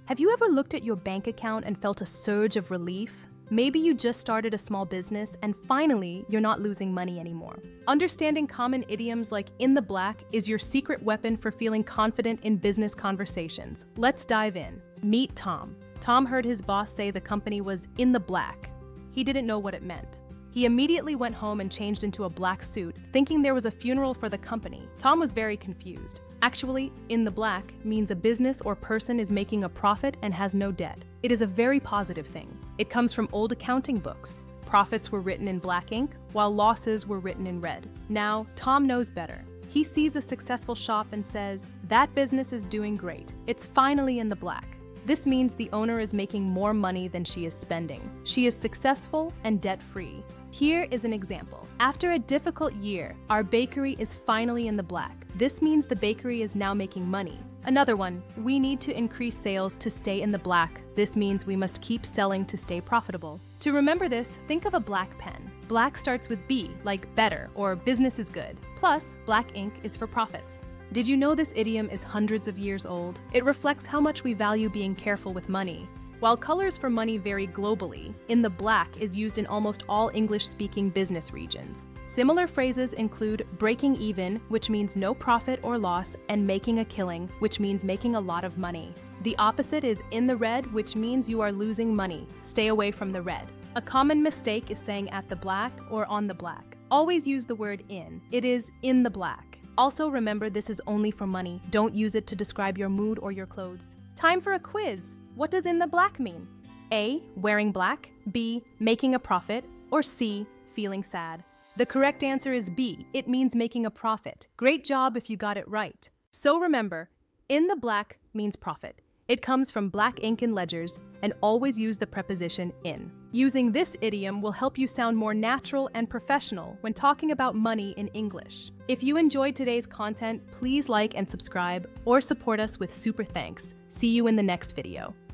Have you ever looked at your bank account and felt a surge of relief? Maybe you just started a small business and finally you're not losing money anymore. Understanding common idioms like "in the black" is your secret weapon for feeling confident in business conversations. Let's dive in. Meet Tom. Tom heard his boss say the company was in the black. He didn't know what it meant. He immediately went home and changed into a black suit, thinking there was a funeral for the company. Tom was very confused. Actually, in the black means a business or person is making a profit and has no debt. It is a very positive thing. It comes from old accounting books. Profits were written in black ink, while losses were written in red. Now, Tom knows better. He sees a successful shop and says, "That business is doing great. It's finally in the black." This means the owner is making more money than she is spending. She is successful and debt-free. Here is an example. After a difficult year, our bakery is finally in the black. This means the bakery is now making money. Another one, we need to increase sales to stay in the black. This means we must keep selling to stay profitable. To remember this, think of a black pen. Black starts with B, like better or business is good. Plus, black ink is for profits. Did you know this idiom is hundreds of years old? It reflects how much we value being careful with money. While colors for money vary globally, "in the black" is used in almost all English-speaking business regions. Similar phrases include breaking even, which means no profit or loss, and making a killing, which means making a lot of money. The opposite is in the red, which means you are losing money. Stay away from the red. A common mistake is saying at the black or on the black. Always use the word in. It is in the black. Also remember, this is only for money. Don't use it to describe your mood or your clothes. Time for a quiz. What does "in the black" mean? A, wearing black, B, making a profit, or C, feeling sad? The correct answer is B. It means making a profit. Great job if you got it right. So remember, "in the black" means profit. It comes from black ink and ledgers, and always use the preposition in. Using this idiom will help you sound more natural and professional when talking about money in English. If you enjoyed today's content, please like and subscribe or support us with super thanks. See you in the next video.